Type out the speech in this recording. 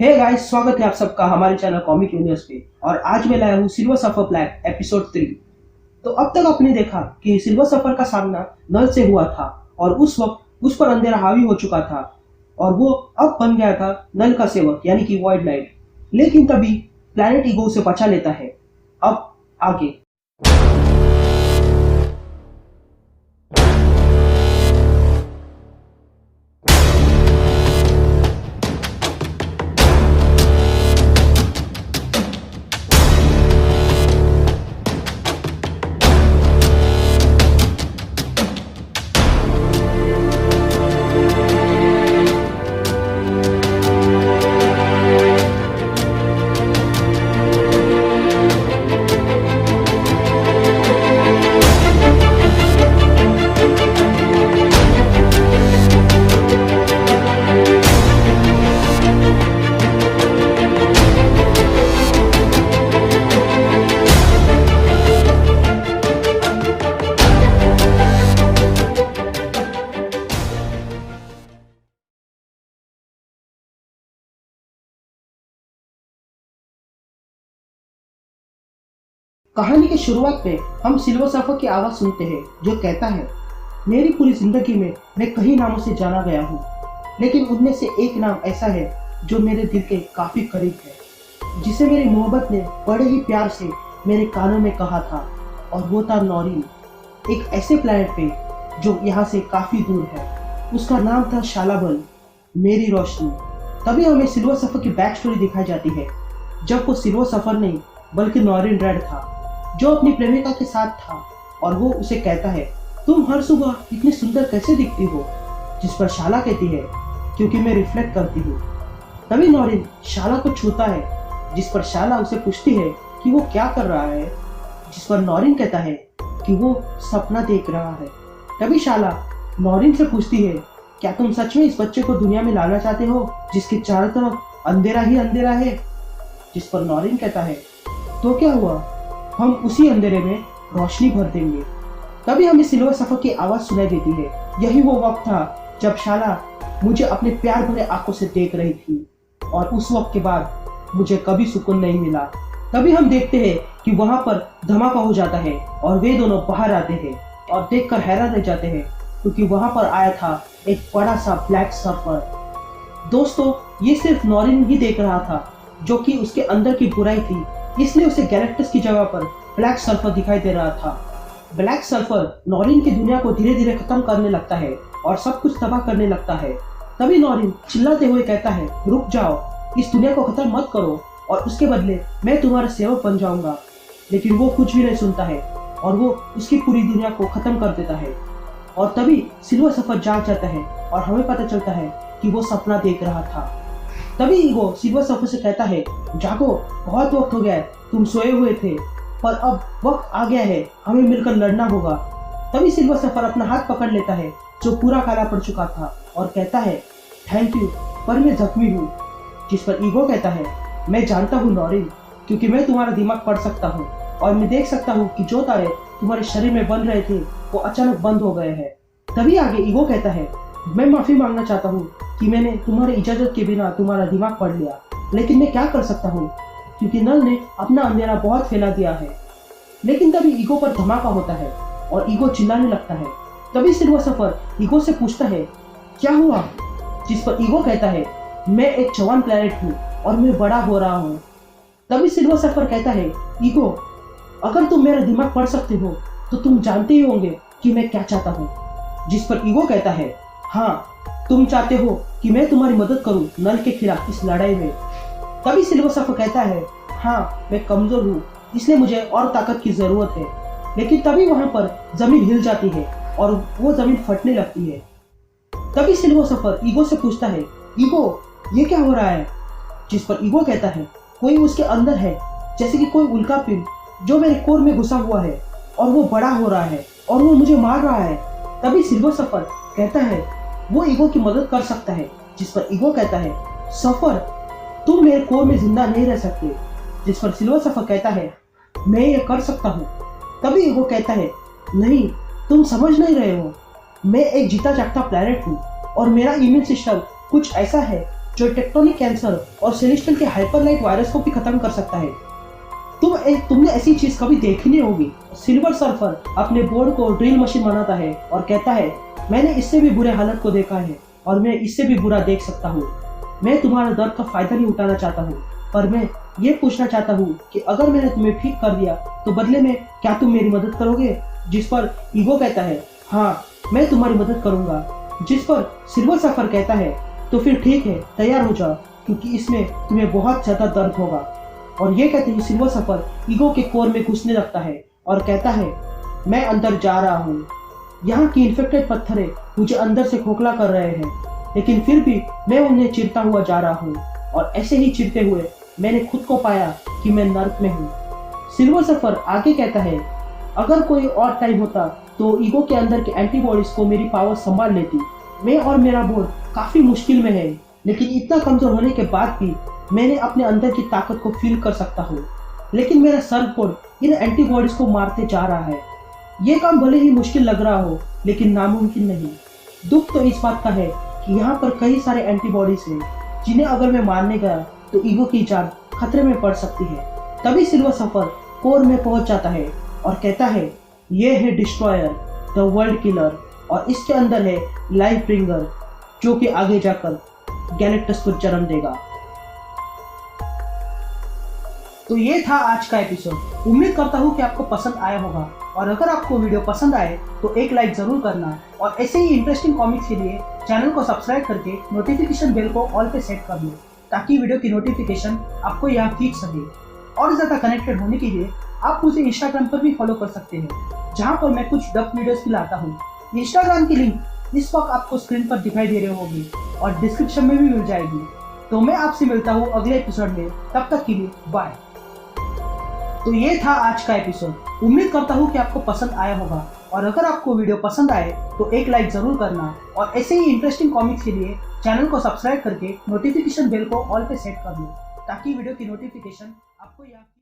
Hey guys, स्वागत है आप सबका हमारे चैनल कॉमिक यूनिवर्स पे। और आज मैं लाया हूँ सिल्वर सफर ब्लैक एपिसोड 3। तो अब तक आपने देखा कि सिल्वर सफर का सामना नल से हुआ था और उस वक्त उस पर अंधेरा हावी हो चुका था और वो अब बन गया था नल का सेवक यानी कि वॉइड नाइट। लेकिन तभी प्लैनेट ईगो उसे बचा लेता है। अब आगे कहानी की शुरुआत में हम सिल्वर सफर की आवाज सुनते हैं जो कहता है, मेरी पूरी जिंदगी में मैं कई नामों से जाना गया हूँ, लेकिन उनमें से एक नाम ऐसा है जो मेरे दिल के काफी करीब है, जिसे मेरी मोहब्बत ने बड़े ही प्यार से मेरे कानों में कहा था, और वो था नॉरिन, एक ऐसे प्लैनेट पे जो यहाँ से काफी दूर है। उसका नाम था शालाबल, मेरी रोशनी। तभी हमें सिल्वर सफर की बैक स्टोरी दिखाई जाती है, जब वो सिल्वर सफर नहीं बल्कि नॉरिन रेड था, जो अपनी प्रेमिका के साथ था, और वो उसे कहता है, तुम हर सुबह इतनी सुंदर कैसे दिखती हो? जिस पर शाला कहती है, क्योंकि मैं रिफ्लेक्ट करती हूँ। तभी नॉरिन शाला को छूता है, जिस पर शाला उसे पूछती है कि वो क्या कर रहा है, जिस पर नॉरिन कहता है कि वो सपना देख रहा है। तभी शाला नॉरिन से पूछती है, क्या तुम सच में इस बच्चे को दुनिया में लाना चाहते हो जिसके चारों तरफ अंधेरा ही अंधेरा है? जिस पर नॉरिन कहता है, तो क्या हुआ, हम उसी अंधेरे में रोशनी भर देंगे। तभी हमें सिल्वर सफर की आवाज सुनाई देती है। यही वो वक्त था जब शाला मुझे अपने प्यार भरे आंखों से देख रही थी, और उस वक्त के बाद मुझे कभी सुकून नहीं मिला। तभी हम देखते हैं कि वहां पर धमाका हो जाता है और वे दोनों बाहर आते हैं और देखकर हैरान रह जाते हैं, क्योंकि वहां पर आया था एक बड़ा सा ब्लैक सर्फर। दोस्तों, ये सिर्फ नॉरिन ही देख रहा था, जो कि उसके अंदर की बुराई थी, इसलिए उसे गैलेक्टस की जगह पर ब्लैक सल्फर दिखाई दे रहा था। ब्लैक सल्फर नॉरिन की दुनिया को धीरे धीरे खत्म करने लगता है और सब कुछ तबाह करने लगता है। तभी नॉरिन चिल्लाते हुए कहता है, रुक जाओ, इस दुनिया को खत्म मत करो, और उसके बदले मैं तुम्हारा सेवक बन जाऊंगा। लेकिन वो कुछ भी नहीं सुनता है और वो उसकी पूरी दुनिया को खत्म कर देता है। और तभी सिल्वर सफर जाग जाता है और हमें पता चलता है कि वो सपना देख रहा था। तभी ईगो सिल्वर सफर से कहता है, जागो, बहुत वक्त हो गया है, तुम सोए हुए थे, पर अब वक्त आ गया है, हमें मिलकर लड़ना होगा। तभी सिल्वर सफर अपना हाथ पकड़ लेता है जो पूरा काला पड़ चुका था और कहता है, थैंक यू, पर मैं जख्मी हूँ। जिस पर ईगो कहता है, मैं जानता हूँ नॉरिन, क्योंकि मैं तुम्हारा दिमाग पढ़ सकता हूँ और मैं देख सकता हूँ कि जो तारे तुम्हारे शरीर में बन रहे थे वो अचानक बंद हो गए हैं। तभी आगे ईगो कहता है, मैं माफी मांगना चाहता हूँ कि मैंने तुम्हारी इजाजत के बिना तुम्हारा दिमाग पढ़ लिया, लेकिन मैं क्या कर सकता हूँ, क्योंकि नल ने अपना अंधेरा बहुत फैला दिया है। लेकिन तभी ईगो पर धमाका होता है और ईगो चिल्लाने लगता है। तभी सिल्वर सफर ईगो से पूछता है, क्या हुआ? जिस पर ईगो कहता है, मैं एक जवान प्लैनेट हूँ और मैं बड़ा हो रहा हूँ। तभी सिल्वर सफर कहता है, ईगो, अगर तुम मेरा दिमाग पढ़ सकते हो तो तुम जानते ही होंगे कि मैं क्या चाहता हूँ। जिस पर ईगो कहता है, हाँ, तुम चाहते हो कि मैं तुम्हारी मदद करूं नल के खिलाफ इस लड़ाई में। तभी सिल्वर सफर कहता है, हाँ, मैं कमजोर हूँ, इसलिए मुझे और ताकत की जरूरत है। लेकिन तभी वहां पर जमीन हिल जाती है और वो जमीन फटने लगती है। तभी सिल्वर सफर ईगो से पूछता है, ईगो, ये क्या हो रहा है? जिस पर ईगो कहता है, कोई उसके अंदर है, जैसे कि कोई उल्का पिंड जो मेरे कोर में घुसा हुआ है, और वो बड़ा हो रहा है और वो मुझे मार रहा है। तभी सिल्वर सफर कहता है, वो ईगो की मदद कर सकता है। जिस पर ईगो कहता है, सफर, तुम मेरे कोर में जिंदा नहीं रह सकते। जिस पर सिल्वर सफर कहता है, मैं ये कर सकता हूँ। तभी ईगो कहता है, नहीं, तुम समझ नहीं रहे हो, मैं एक जीता जागता प्लैनेट हूँ और मेरा इम्यून सिस्टम कुछ ऐसा है जो टेक्टोनिक कैंसर और सेलेस्टियल के हाइपरलाइट वायरस को भी खत्म कर सकता है। तुमने ऐसी चीज कभी देखी नहीं होगी। सिल्वर सर्फर अपने बोर्ड को ड्रिल मशीन बनाता है और कहता है, मैंने इससे भी बुरे हालत को देखा है और मैं इससे भी बुरा देख सकता हूँ। मैं तुम्हारे दर्द का फायदा नहीं उठाना चाहता हूँ, पर मैं ये पूछना चाहता हूँ कि अगर मैंने तुम्हें ठीक कर दिया तो बदले में क्या तुम मेरी मदद करोगे? जिस पर ईगो कहता है, हाँ मैं तुम्हारी मदद करूंगा। जिस पर सिल्वर सर्फर कहता है, तो फिर ठीक है, तैयार हो जाओ, क्योंकि इसमें तुम्हें बहुत ज्यादा दर्द होगा। और ये कहते ही सिल्वर सर्फर ईगो के कोर में घुसने लगता है और कहता है, मैं अंदर जा रहा हूँ। यहाँ की इन्फेक्टेड पत्थरें मुझे अंदर से खोखला कर रहे हैं, लेकिन फिर भी मैं उन्हें चीरता हुआ जा रहा हूँ। और ऐसे ही चीरते हुए मैंने खुद को पाया कि मैं नर्क में हूँ। सिल्वर सर्फर आगे कहता है, अगर कोई और टाइम होता तो ईगो के अंदर के एंटीबॉडीज को मेरी पावर संभाल लेती। मैं और मेरा बोर्ड काफी मुश्किल में है, लेकिन इतना कमजोर होने के बाद भी मैंने अपने अंदर की ताकत को फील कर सकता हूँ। लेकिन मेरा सर्फ बोर्ड इन एंटीबॉडीज को मारते जा रहा है। ये काम भले ही मुश्किल लग रहा हो, लेकिन नामुमकिन नहीं। दुख तो इस बात का है कि यहाँ पर कई सारे एंटीबॉडीज हैं, जिन्हें अगर मैं मारने गया तो ईगो की जान खतरे में पड़ सकती है। तभी सिल्वर सर्फर कोर में पहुंच जाता है और कहता है, ये है डिस्ट्रॉयर, द वर्ल्ड किलर, और इसके अंदर है लाइफ ब्रिंगर, जो कि आगे जाकर गैलेक्टस को जन्म देगा। तो ये था आज का एपिसोड। उम्मीद करता हूँ कि आपको पसंद आया होगा, और अगर आपको वीडियो पसंद आए तो एक लाइक जरूर करना, और ऐसे ही इंटरेस्टिंग कॉमिक्स के लिए चैनल को सब्सक्राइब करके नोटिफिकेशन बेल को ऑल पे सेट कर लो, ताकि वीडियो की नोटिफिकेशन आपको यहाँ खींच सके। और ज़्यादा कनेक्टेड होने के लिए आप मुझे इंस्टाग्राम पर भी फॉलो कर सकते हैं, जहाँ पर मैं कुछ डब वीडियोस भी लाता हूँ। इंस्टाग्राम की लिंक इस वक्त आपको स्क्रीन पर दिखाई दे रही होगी और डिस्क्रिप्शन में भी मिल जाएगी। तो मैं आपसे मिलता हूँ अगले एपिसोड में, तब तक के लिए बाय। तो ये था आज का एपिसोड। उम्मीद करता हूँ कि आपको पसंद आया होगा, और अगर आपको वीडियो पसंद आए तो एक लाइक जरूर करना, और ऐसे ही इंटरेस्टिंग कॉमिक्स के लिए चैनल को सब्सक्राइब करके नोटिफिकेशन बेल को ऑल पे सेट कर लो, ताकि वीडियो की नोटिफिकेशन आपको यहाँ